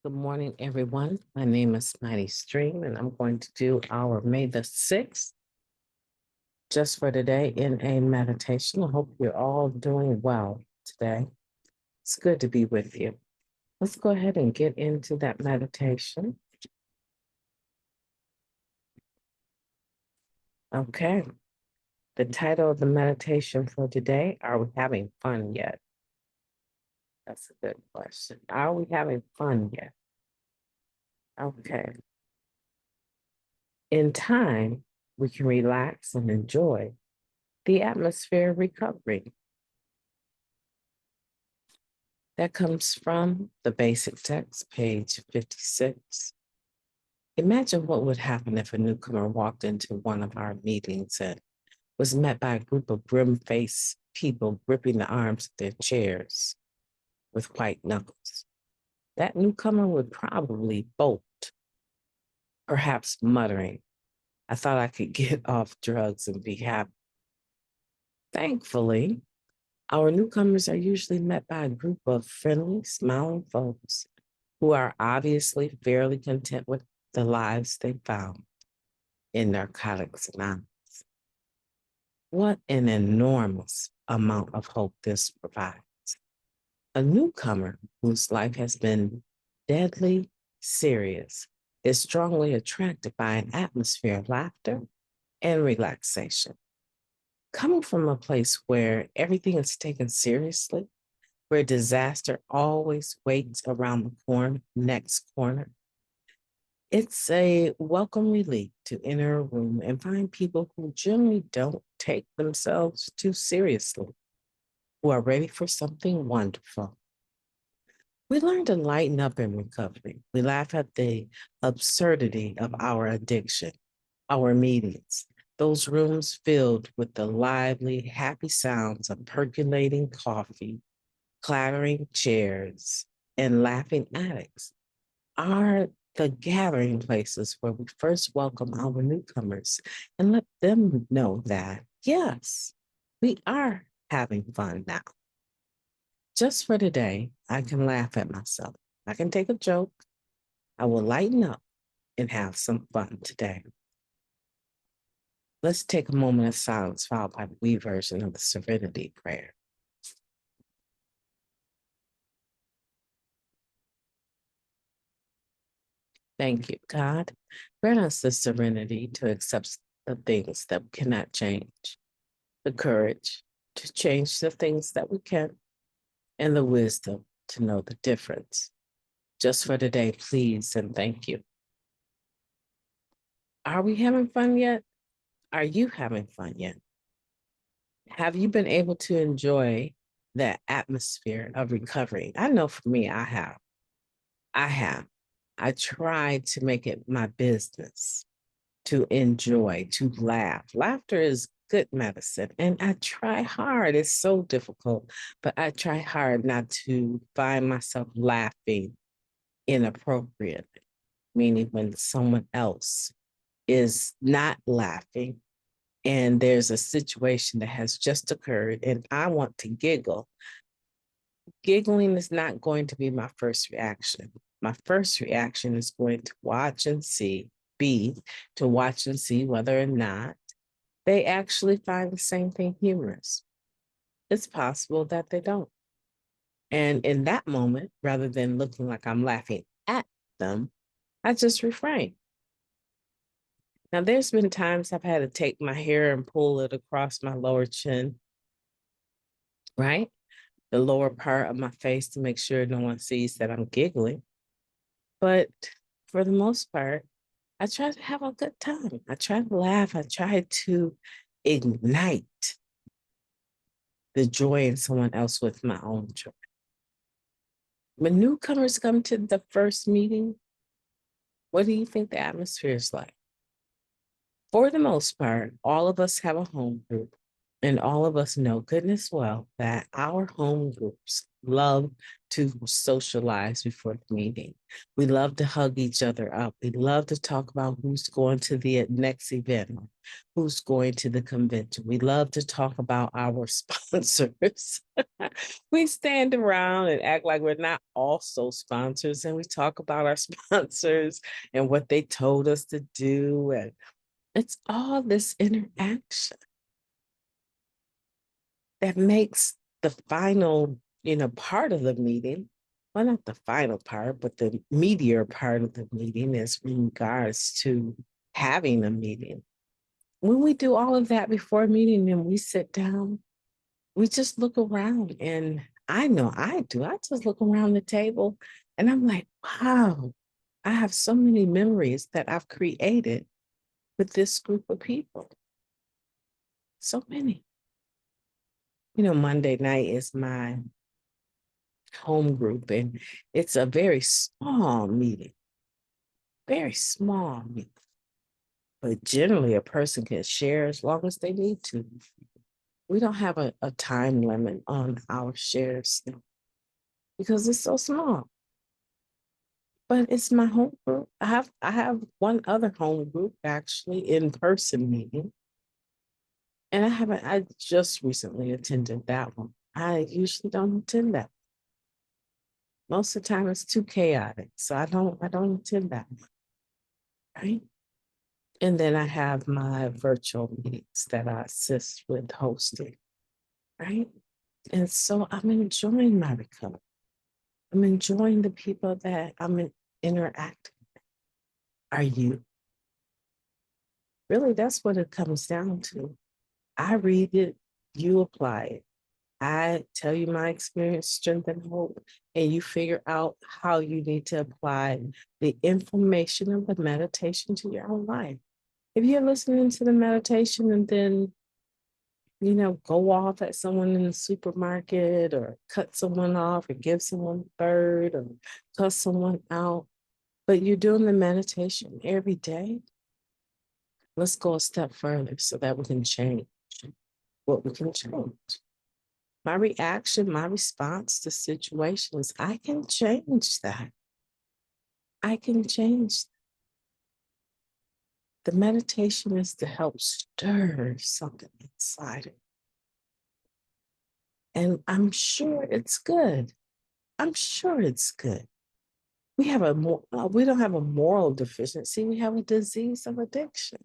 Good morning, everyone. My name is Mighty Stream, and I'm going to do our May the 6th just for today in a meditation. I hope you're all doing well today. It's good to be with you. Let's go ahead and get into that meditation. Okay. The title of the meditation for today, are we having fun yet? That's a good question. Are we having fun yet? Okay. In time, we can relax and enjoy the atmosphere of recovery. That comes from the basic text, page 56. Imagine what would happen if a newcomer walked into one of our meetings and was met by a group of grim-faced people gripping the arms of their chairs with white knuckles. That newcomer would probably bolt, perhaps muttering, "I thought I could get off drugs and be happy." Thankfully, our newcomers are usually met by a group of friendly, smiling folks who are obviously fairly content with the lives they found in Narcotics Anonymous. What an enormous amount of hope this provides. A newcomer whose life has been deadly serious is strongly attracted by an atmosphere of laughter and relaxation. Coming from a place where everything is taken seriously, where disaster always waits around the next corner, it's a welcome relief to enter a room and find people who generally don't take themselves too seriously, who are ready for something wonderful. We learn to lighten up in recovery. We laugh at the absurdity of our addiction, our meetings, those rooms filled with the lively, happy sounds of percolating coffee, clattering chairs, and laughing addicts are the gathering places where we first welcome our newcomers and let them know that, yes, we are having fun now. Just for today, I can laugh at myself. I can take a joke. I will lighten up and have some fun today. Let's take a moment of silence followed by the we version of the Serenity Prayer. Thank you, God. Grant us the serenity to accept the things that we cannot change, the courage to change the things that we can, and the wisdom to know the difference. Just for today, please and thank you. Are we having fun yet? Are you having fun yet? Have you been able to enjoy that atmosphere of recovery? I know for me, I have. I have. I tried to make it my business to enjoy, to laugh. Laughter is good medicine. And I try hard. It's so difficult, but I try hard not to find myself laughing inappropriately, meaning when someone else is not laughing and there's a situation that has just occurred and I want to giggle. Giggling is not going to be my first reaction. My first reaction is going to watch and see whether or not they actually find the same thing humorous. It's possible that they don't. And in that moment, rather than looking like I'm laughing at them, I just refrain. Now, there's been times I've had to take my hair and pull it across my lower chin, right? The lower part of my face to make sure no one sees that I'm giggling. But for the most part, I try to have a good time. I try to laugh. I try to ignite the joy in someone else with my own joy. When newcomers come to the first meeting, what do you think the atmosphere is like? For the most part, all of us have a home group. And all of us know, goodness well, that our home groups love to socialize before the meeting. We love to hug each other up. We love to talk about who's going to the next event, who's going to the convention. We love to talk about our sponsors. We stand around and act like we're not also sponsors, and we talk about our sponsors and what they told us to do. And it's all this interaction that makes the final, part of the meeting, well, not the final part, but the meatier part of the meeting is in regards to having a meeting. When we do all of that before a meeting and we sit down, we just look around, and I know I do. I just look around the table and I'm like, wow, I have so many memories that I've created with this group of people. So many. Monday night is my home group, and it's a very small meeting, very small meeting. But generally, a person can share as long as they need to. We don't have a time limit on our shares because it's so small. But it's my home group. I have one other home group actually in person meeting, and I just recently attended that one. I usually don't attend that. Most of the time it's too chaotic, so I don't attend that one, right? And then I have my virtual meetings that I assist with hosting, right? And so I'm enjoying my recovery. I'm enjoying the people that interacting with. Are you? Really, that's what it comes down to. I read it, you apply it. I tell you my experience, strength, and hope, and you figure out how you need to apply the information of the meditation to your own life. If you're listening to the meditation and then go off at someone in the supermarket or cut someone off or give someone a bird or cuss someone out, but you're doing the meditation every day, let's go a step further so that we can change what we can change. My reaction, my response to situations, I can change that. I can change. The meditation is to help stir something inside it. And I'm sure it's good. I'm sure it's good. We don't have a moral deficiency. We have a disease of addiction.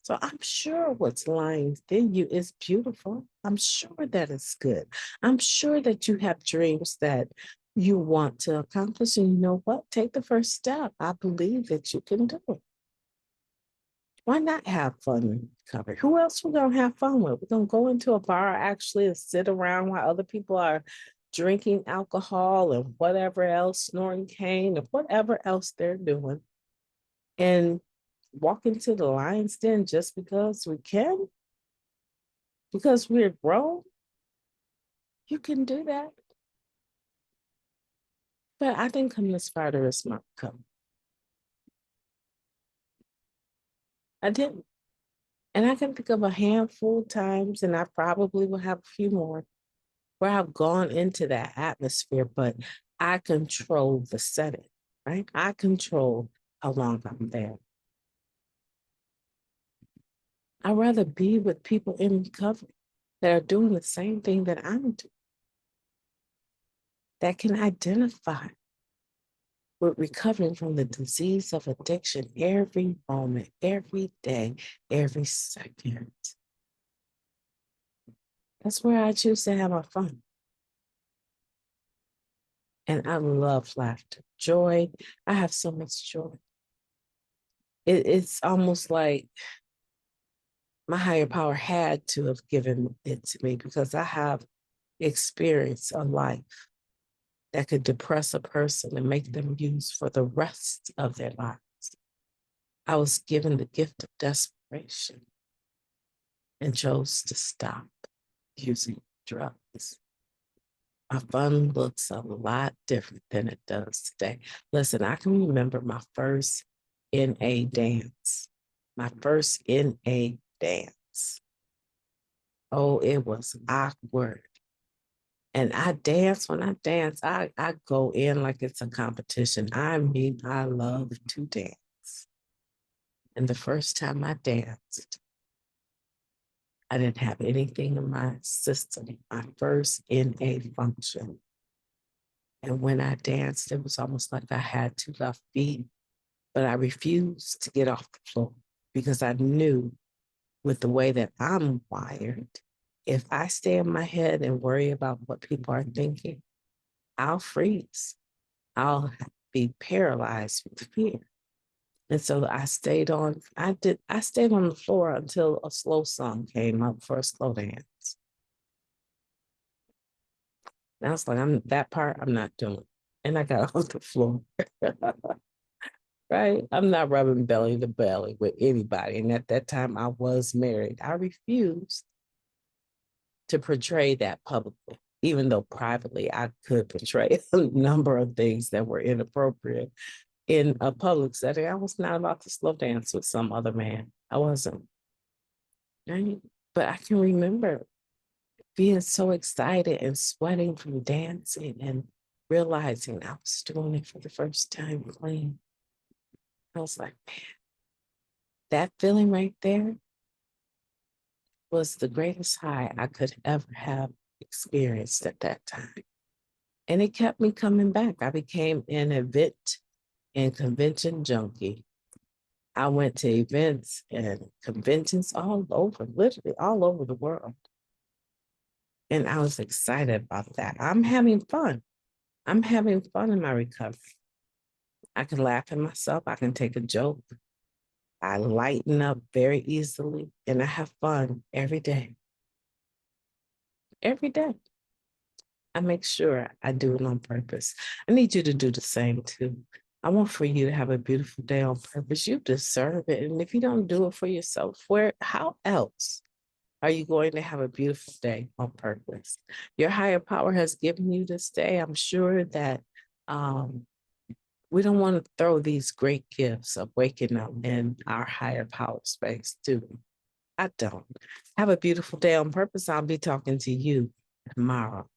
So I'm sure what's lying within you is beautiful. I'm sure that it's good. I'm sure that you have dreams that you want to accomplish. And you know what? Take the first step. I believe that you can do it. Why not have fun and recovery? Who else we're gonna have fun with? We're gonna go into a bar actually and sit around while other people are drinking alcohol and whatever else, snoring cane or whatever else they're doing, and walk into the lion's den just because we can, because we're grown. You can do that. But I didn't come this far to risk my recovery. I didn't. And I can think of a handful of times, and I probably will have a few more where I've gone into that atmosphere, but I control the setting, right? I control how long I'm there. I'd rather be with people in recovery that are doing the same thing that I'm doing, that can identify with recovering from the disease of addiction every moment, every day, every second. That's where I choose to have my fun. And I love laughter, joy. I have so much joy. It's almost like my higher power had to have given it to me because I have experienced a life that could depress a person and make them use for the rest of their lives. I was given the gift of desperation and chose to stop using drugs. My fun looks a lot different than it does today. Listen, I can remember my first NA dance, my first NA dance. Oh, it was awkward. And I dance. When I dance, I go in like it's a competition. I mean, I love to dance. And the first time I danced, I didn't have anything in my system. My first NA function. And when I danced, it was almost like I had two left feet, but I refused to get off the floor because I knew with the way that I'm wired, if I stay in my head and worry about what people are thinking, I'll freeze. I'll be paralyzed with fear. And so I stayed on the floor until a slow song came up for a slow dance. And I was like, that part I'm not doing. And I got off the floor. Right? I'm not rubbing belly to belly with anybody. And at that time I was married. I refused to portray that publicly, even though privately I could portray a number of things that were inappropriate in a public setting. I was not about to slow dance with some other man. I wasn't. Right? But I can remember being so excited and sweating from dancing and realizing I was doing it for the first time clean. I was like, man, that feeling right there was the greatest high I could ever have experienced at that time. And it kept me coming back. I became an event and convention junkie. I went to events and conventions all over, literally all over the world. And I was excited about that. I'm having fun. I'm having fun in my recovery. I can laugh at myself. I can take a joke. I lighten up very easily and I have fun every day. Every day. I make sure I do it on purpose. I need you to do the same too. I want for you to have a beautiful day on purpose. You deserve it. And if you don't do it for yourself, how else are you going to have a beautiful day on purpose? Your higher power has given you this day. I'm sure that um, we don't want to throw these great gifts of waking up in our higher power space, do we? I don't. Have a beautiful day on purpose. I'll be talking to you tomorrow.